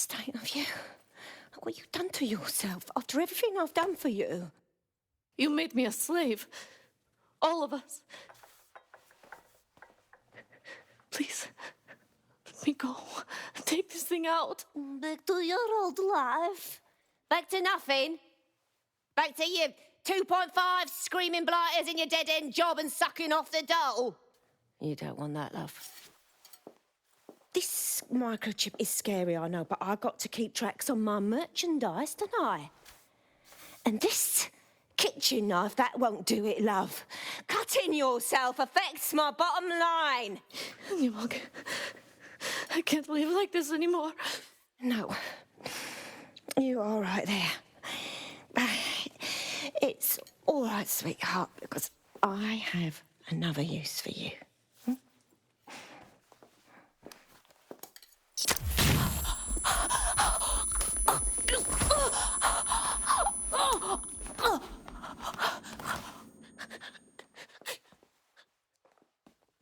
state of you. Look what you've done to yourself after everything I've done for you. You made me a slave. All of us. Please, let me go. Take this thing out. Back to your old life. Back to nothing. Back to you 2.5 screaming blighters in your dead-end job and sucking off the dole. You don't want that, love. This microchip is scary, I know, but I've got to keep tracks on my merchandise, don't I? And this kitchen knife, that won't do it, love. Cutting yourself affects my bottom line. I can't live like this anymore. No. You're all right there. It's all right, sweetheart, because I have another use for you.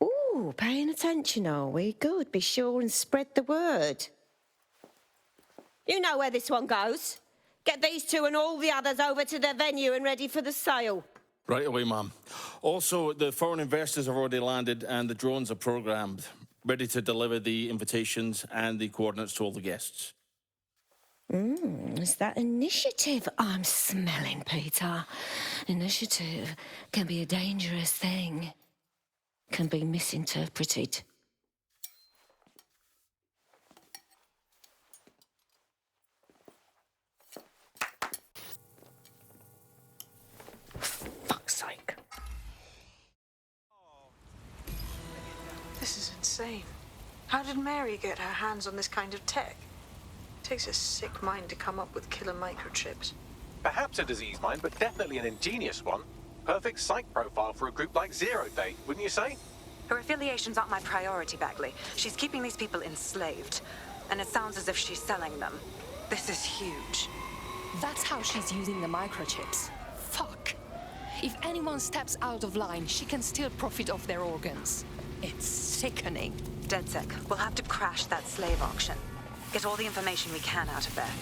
Ooh, paying attention, are we? Good. Be sure and spread the word. You know where this one goes. Get these two and all the others over to the venue and ready for the sale. Right away, ma'am. Also, the foreign investors have already landed and the drones are programmed, ready to deliver the invitations and the coordinates to all the guests. It's that initiative I'm smelling, Peter. Initiative can be a dangerous thing. Can be misinterpreted. Fuck's sake. This is insane. How did Mary get her hands on this kind of tech? It takes a sick mind to come up with killer microchips. Perhaps a disease mind, but definitely an ingenious one. Perfect psych profile for a group like Zero Day, wouldn't you say? Her affiliations aren't my priority, Bagley. She's keeping these people enslaved. And it sounds as if she's selling them. This is huge. That's how she's using the microchips. Fuck. If anyone steps out of line, she can still profit off their organs. It's sickening. DedSec, we'll have to crash that slave auction. Get all the information we can out of there.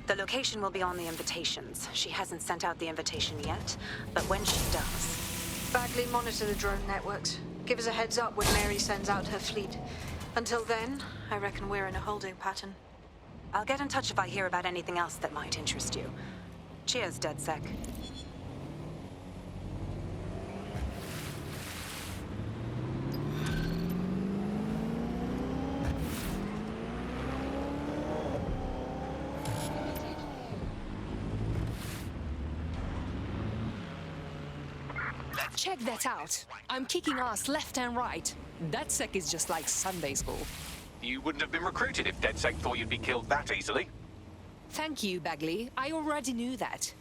The location will be on the invitations. She hasn't sent out the invitation yet, but when she does... Bagley, monitor the drone networks. Give us a heads up when Mary sends out her fleet. Until then, I reckon we're in a holding pattern. I'll get in touch if I hear about anything else that might interest you. Cheers, DedSec. Check that out. I'm kicking ass left and right. That sec is just like Sunday school. You wouldn't have been recruited if DedSec thought you'd be killed that easily. Thank you, Bagley. I already knew that.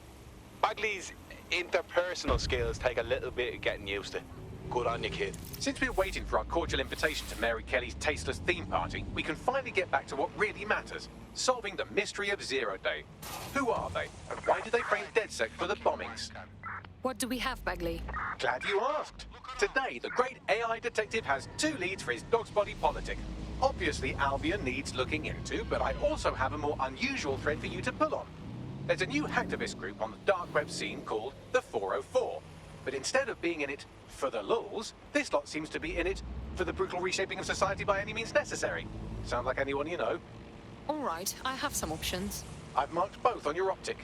Bagley's interpersonal skills take a little bit of getting used to. Good on you, kid. Since we're waiting for our cordial invitation to Mary Kelly's tasteless theme party, we can finally get back to what really matters. Solving the mystery of Zero Day. Who are they? And why did they frame DedSec for the bombings? What do we have, Bagley? Glad you asked. Today, the great AI detective has 2 leads for his dog's body politic. Obviously, Albion needs looking into, but I also have a more unusual thread for you to pull on. There's a new hacktivist group on the dark web scene called the 404. But instead of being in it for the lulz, this lot seems to be in it for the brutal reshaping of society by any means necessary. Sound like anyone you know? All right, I have some options. I've marked both on your optic.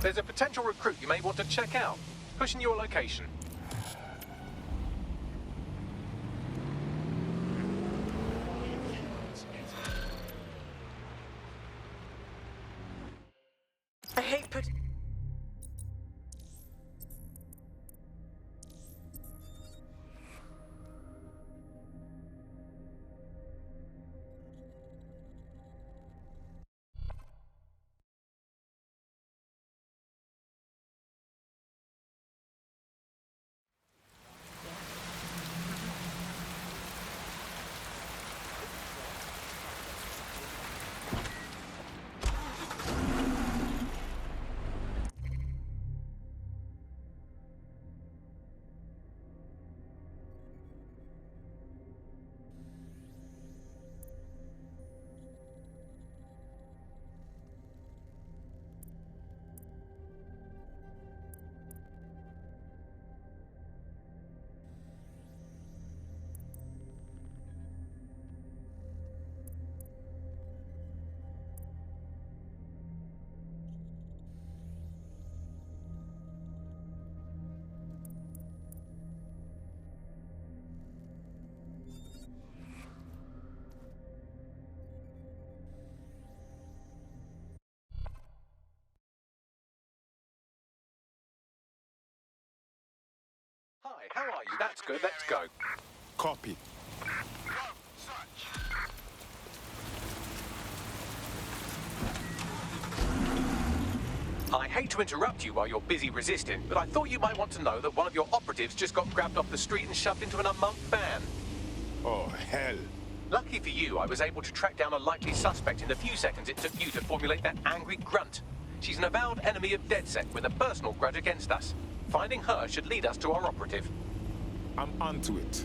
There's a potential recruit you may want to check out. Pushing your location. I hate put... Hi, how are you? That's good, let's go. Copy. I hate to interrupt you while you're busy resisting, but I thought you might want to know that one of your operatives just got grabbed off the street and shoved into an unmarked van. Oh, hell. Lucky for you, I was able to track down a likely suspect in the few seconds it took you to formulate that angry grunt. She's an avowed enemy of DedSec with a personal grudge against us. Finding her should lead us to our operative. I'm onto it.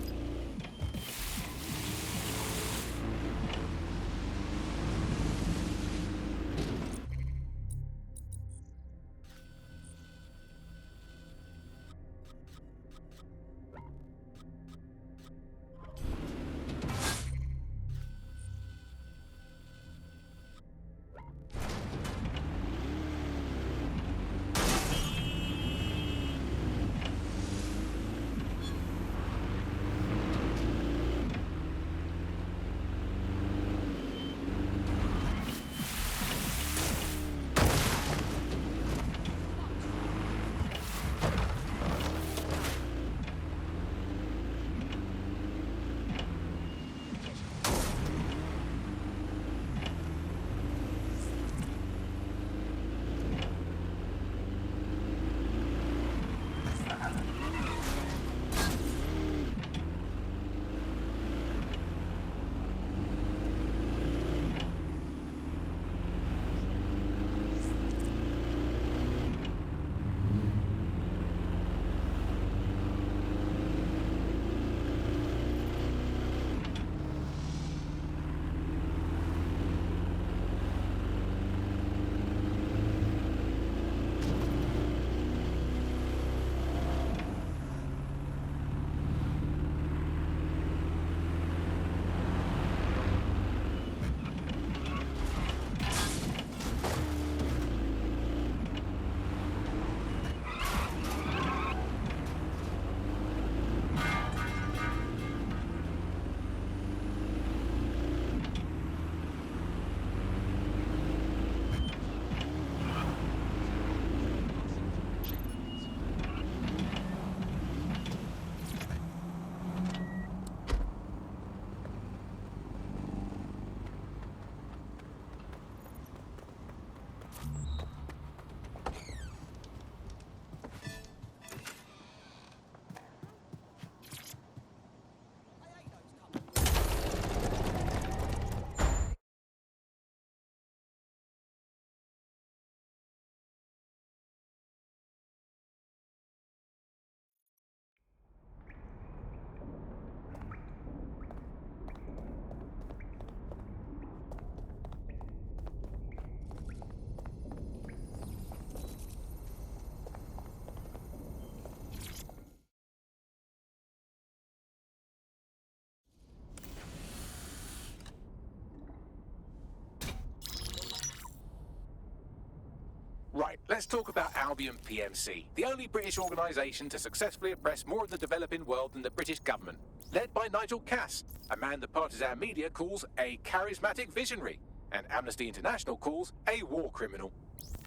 Right, let's talk about Albion PMC, the only British organisation to successfully oppress more of the developing world than the British government. Led by Nigel Cass, a man the partisan media calls a charismatic visionary, and Amnesty International calls a war criminal.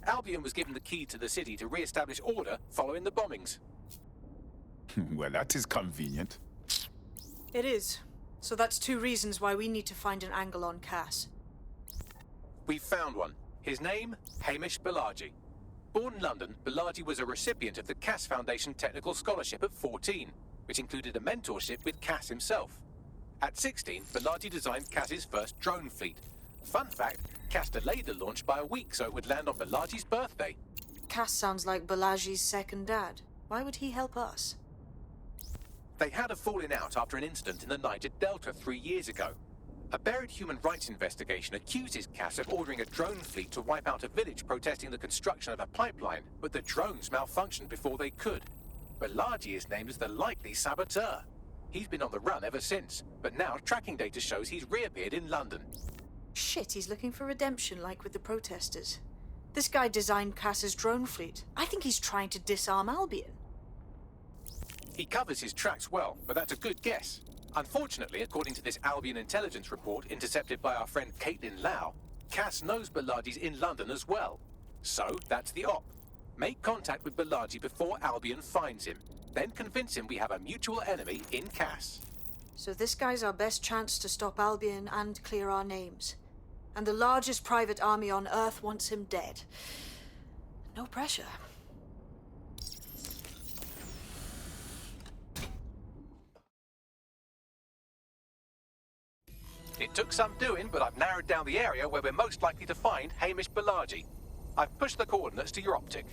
Albion was given the key to the city to re-establish order following the bombings. Well, that is convenient. It is. So that's 2 reasons why we need to find an angle on Cass. We've found one. His name, Hamish Balaji. Born in London, Balaji was a recipient of the Cass Foundation Technical Scholarship at 14, which included a mentorship with Cass himself. At 16, Balaji designed Cass's first drone fleet. Fun fact, Cass delayed the launch by a week so it would land on Balaji's birthday. Cass sounds like Balaji's second dad. Why would he help us? They had a falling out after an incident in the Niger Delta 3 years ago. A buried human rights investigation accuses Cass of ordering a drone fleet to wipe out a village protesting the construction of a pipeline, but the drones malfunctioned before they could. Balaji is named as the likely saboteur. He's been on the run ever since, but now tracking data shows he's reappeared in London. Shit, he's looking for redemption like with the protesters. This guy designed Cass's drone fleet. I think he's trying to disarm Albion. He covers his tracks well, but that's a good guess. Unfortunately, according to this Albion intelligence report intercepted by our friend Caitlin Lau, Cass knows Balaji's in London as well. So, that's the op. Make contact with Balaji before Albion finds him. Then convince him we have a mutual enemy in Cass. So this guy's our best chance to stop Albion and clear our names. And the largest private army on Earth wants him dead. No pressure. It took some doing, but I've narrowed down the area where we're most likely to find Hamish Balaji. I've pushed the coordinates to your optic.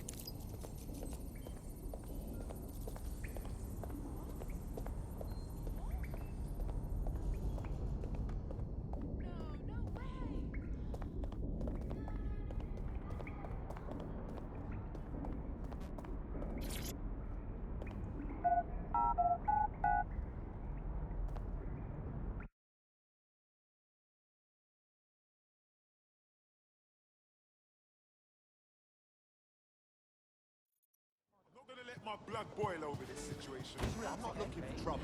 I'm not gonna let my blood boil over this situation. I'm not looking for trouble.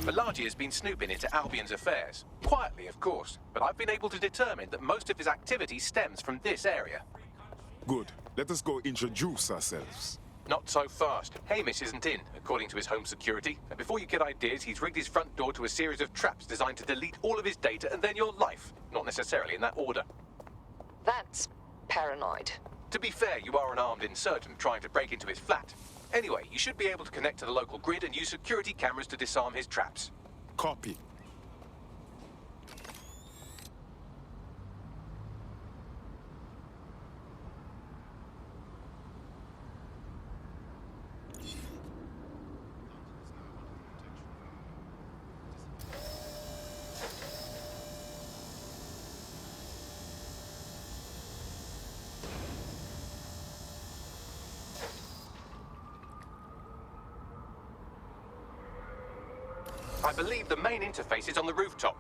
Balaji has been snooping into Albion's affairs. Quietly, of course, but I've been able to determine that most of his activity stems from this area. Good. Let us go introduce ourselves. Not so fast. Hamish isn't in, according to his home security. And before you get ideas, he's rigged his front door to a series of traps designed to delete all of his data and then your life. Not necessarily in that order. That's paranoid. To be fair, you are an armed insurgent trying to break into his flat. Anyway, you should be able to connect to the local grid and use security cameras to disarm his traps. Copy. I believe the main interface is on the rooftop.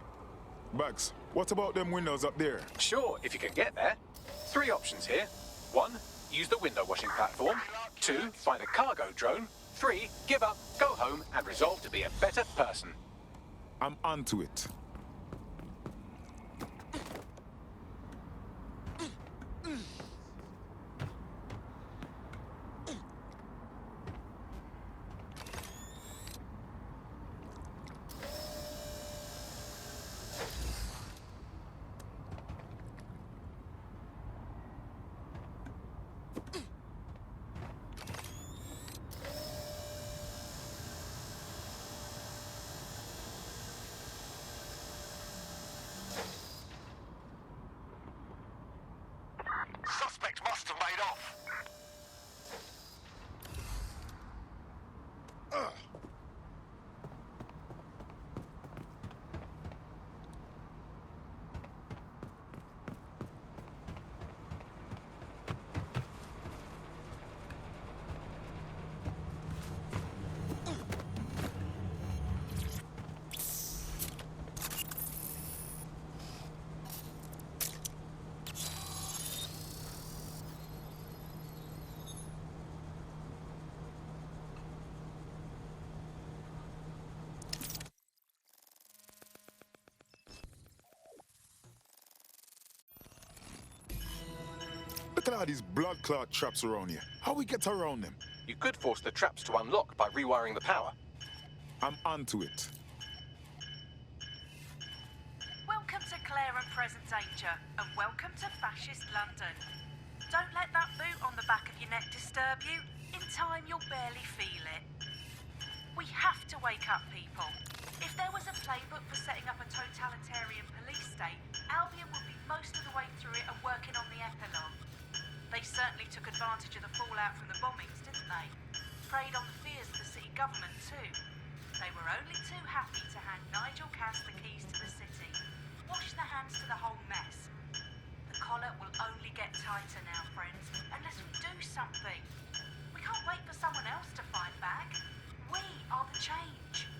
Bugs, what about them windows up there? Sure, if you can get there. 3 options here. 1, use the window washing platform. 2, find a cargo drone. 3, give up, go home, and resolve to be a better person. I'm onto it. Look at all these blood clot traps around here. How we get around them? You could force the traps to unlock by rewiring the power. I'm onto it. Welcome to Claire and Present Danger, and welcome to Fascist London. Don't let that boot on the back of your neck disturb you. In time, you'll barely feel it. We have to wake up people. If there was a playbook for setting up a totalitarian police state, Albion would be most of the way through it and working on the epilogue. They certainly took advantage of the fallout from the bombings, didn't they? Preyed on the fears of the city government too. They were only too happy to hand Nigel Cass the keys to the city. Wash their hands to the whole mess. The collar will only get tighter now, friends, unless we do something. We can't wait for someone else to fight back. We are the change.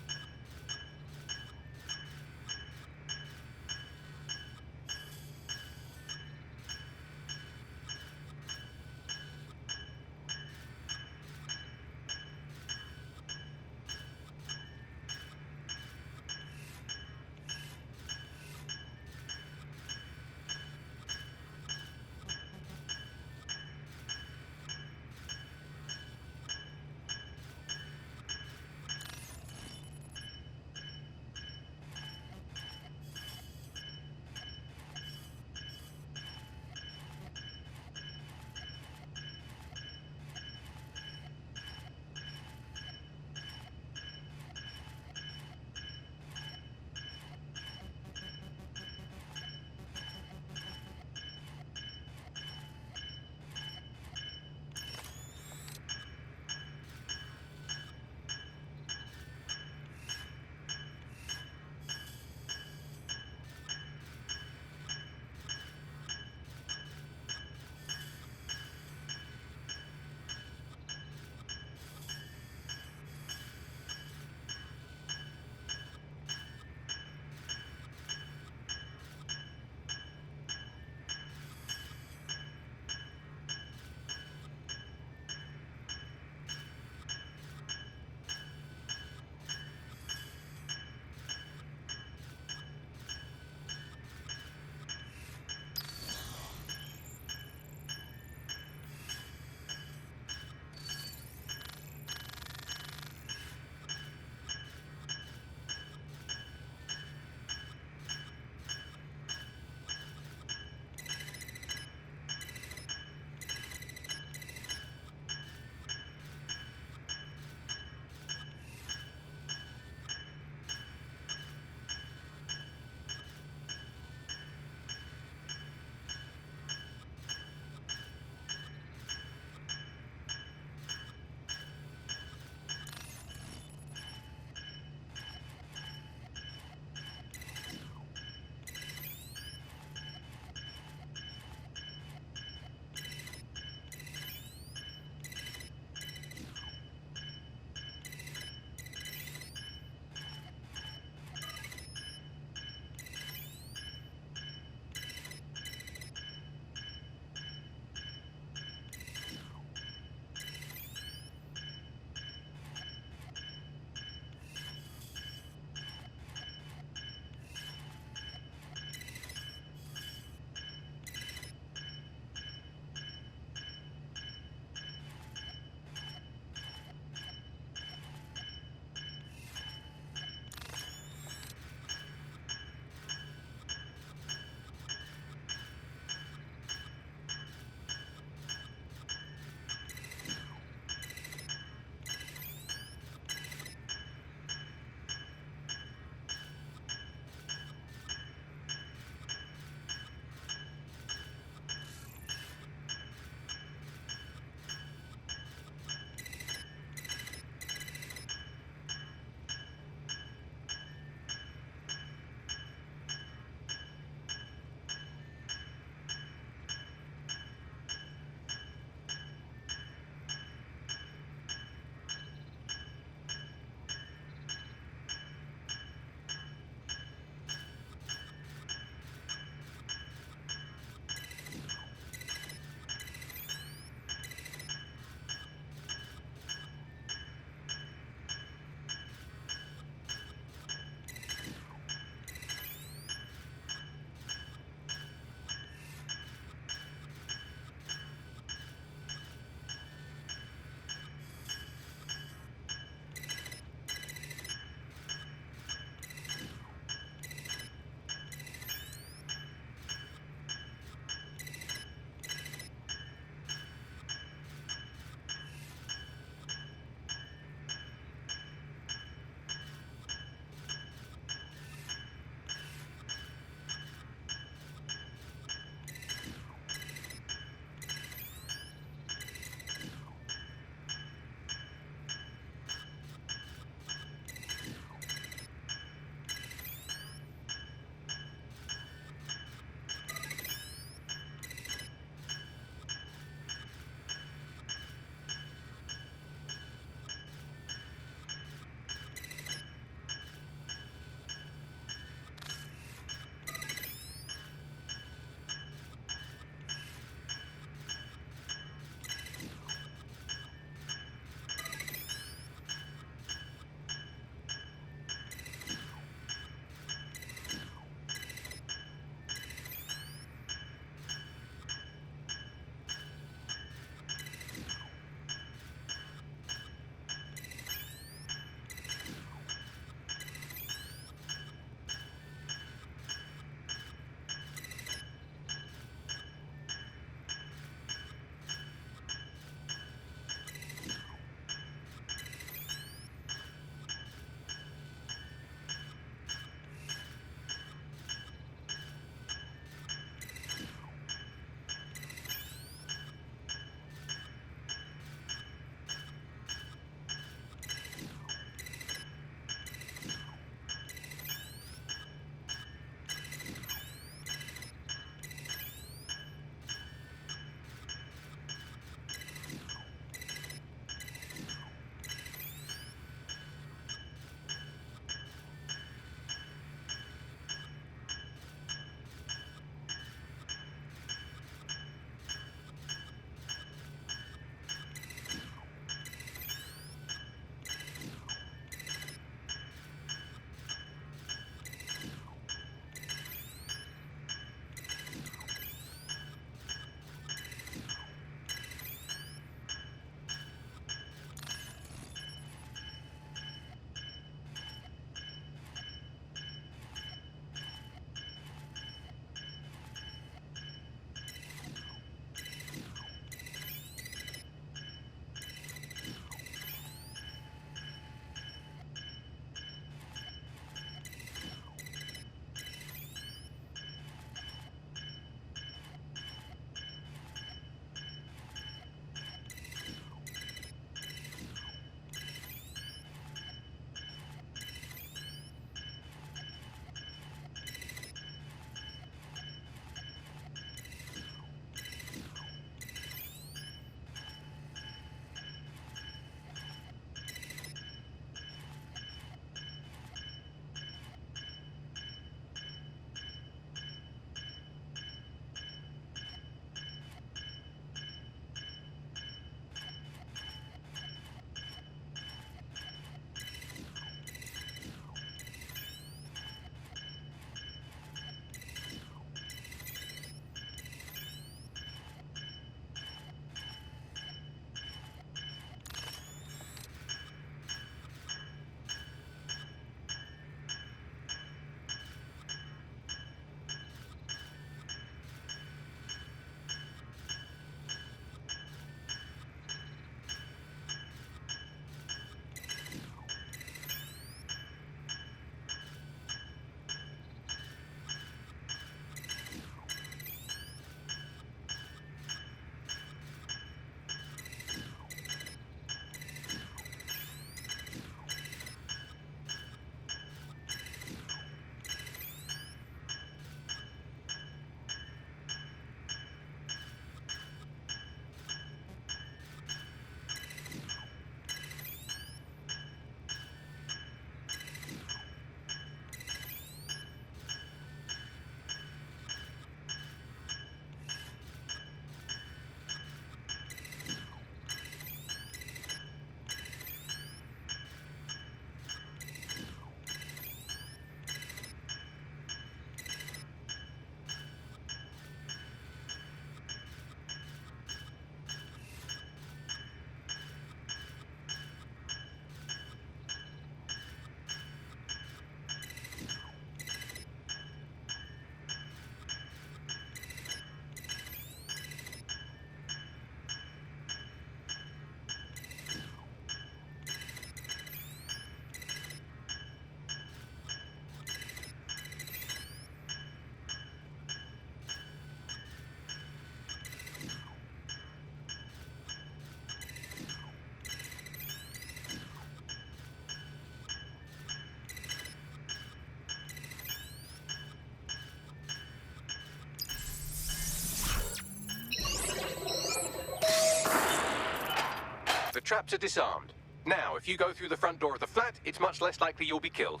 The traps are disarmed. Now, if you go through the front door of the flat, it's much less likely you'll be killed.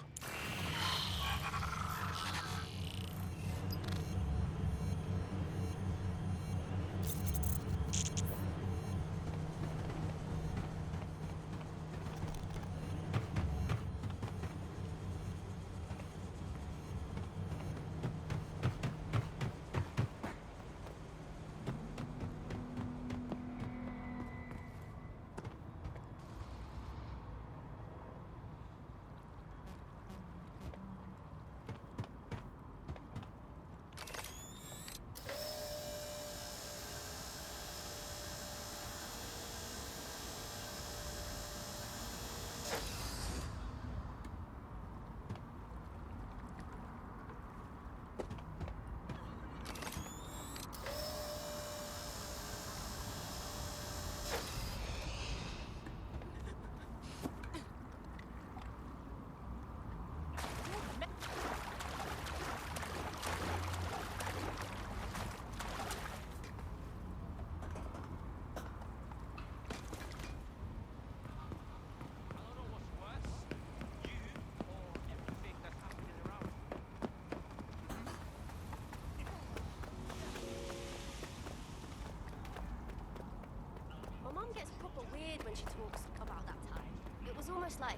My mum gets proper weird when she talks about that time. It was almost like...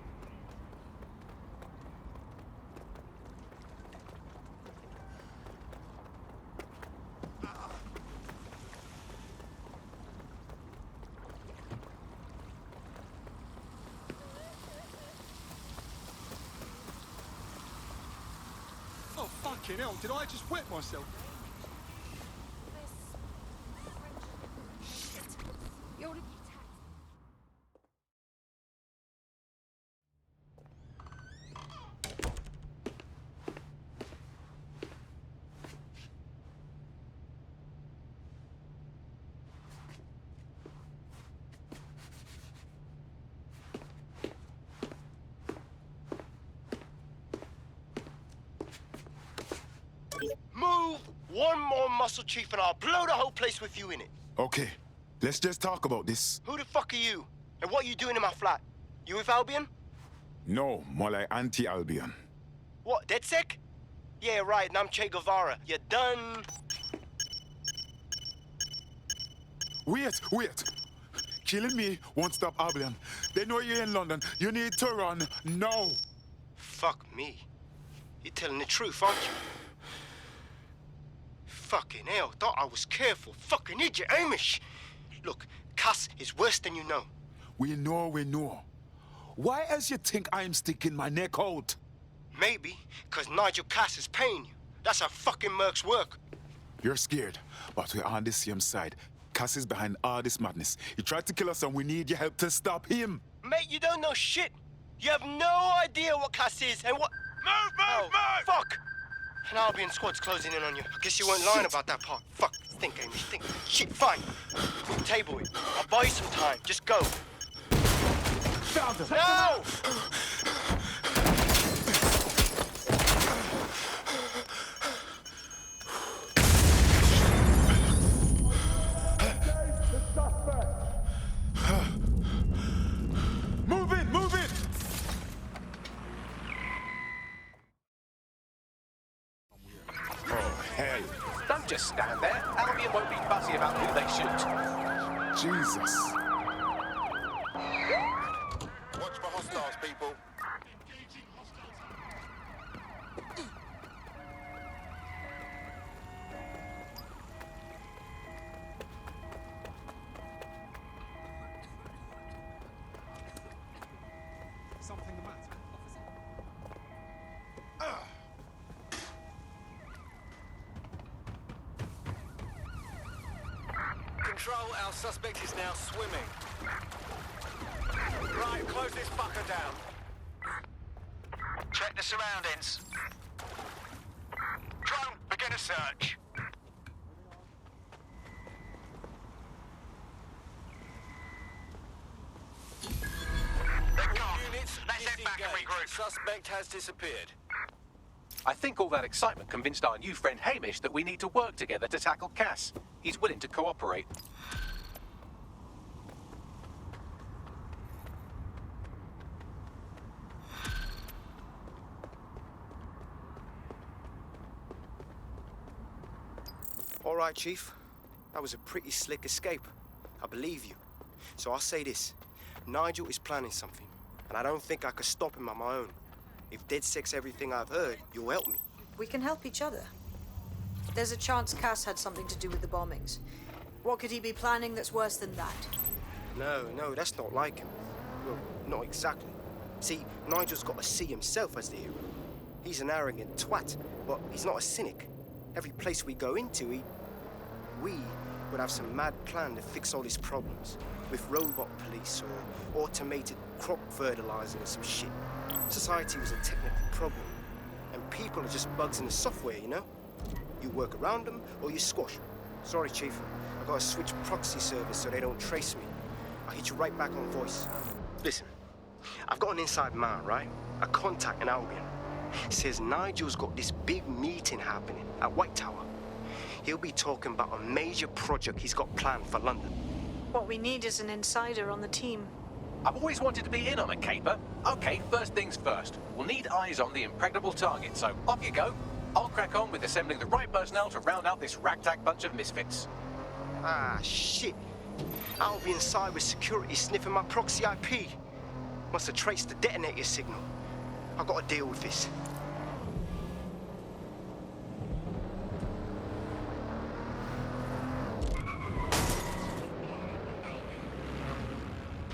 Oh, fucking hell, did I just wet myself? Move one more muscle chief and I'll blow the whole place with you in it. Okay, let's just talk about this. Who the fuck are you? And what are you doing in my flat? You with Albion? No, more like anti-Albion. What, DedSec? Yeah, right, and I'm Che Guevara. You done? Wait. Killing me won't stop Albion. They know you're in London. You need to run now. Fuck me. You're telling the truth, aren't you? Fucking hell, thought I was careful. Fucking idiot, Amish. Look, Cass is worse than you know. We know. Why else you think I'm sticking my neck out? Maybe, because Nigel Cass is paying you. That's how fucking mercs work. You're scared, but we're on the same side. Cass is behind all this madness. He tried to kill us and we need your help to stop him. Mate, you don't know shit. You have no idea what Cass is and what... Move! Fuck! An Albion squad's closing in on you. I guess you weren't lying about that part. Fuck. Think, Amy, think. Shit, fine. Table it. I'll buy you some time. Just go. Found him! No! Move it! Oh, hell. Don't just stand there. Albion won't be fussy about who they shoot. Jesus. Watch for hostiles, people. Something the matter, officer? Control, our suspect is now swimming. Right, close this fucker down. Check the surroundings. Drone, begin a search. They're gone. Units, Let's head back and regroup. Suspect has disappeared. I think all that excitement convinced our new friend Hamish that we need to work together to tackle Cass. He's willing to cooperate. All right, Chief. That was a pretty slick escape. I believe you. So I'll say this. Nigel is planning something, and I don't think I could stop him on my own. If DedSec's everything I've heard, you'll help me. We can help each other. There's a chance Cass had something to do with the bombings. What could he be planning that's worse than that? No, that's not like him. Well, not exactly. See, Nigel's got to see himself as the hero. He's an arrogant twat, but he's not a cynic. Every place we go into, we would have some mad plan to fix all his problems. With robot police or automated crop fertilizer and some shit. Society was a technical problem. And people are just bugs in the software, you know? You work around them or you squash them. Sorry, Chief. I gotta switch proxy service so they don't trace me. I'll hit you right back on voice. Listen, I've got an inside man, right? A contact in Albion. Says Nigel's got this big meeting happening at White Tower. He'll be talking about a major project he's got planned for London. What we need is an insider on the team. I've always wanted to be in on a caper. Okay, first things first. We'll need eyes on the impregnable target, so off you go. I'll crack on with assembling the right personnel to round out this ragtag bunch of misfits. Ah, shit. Albion cybersecurity sniffing my proxy IP. Must have traced the detonator signal. I've got to deal with this.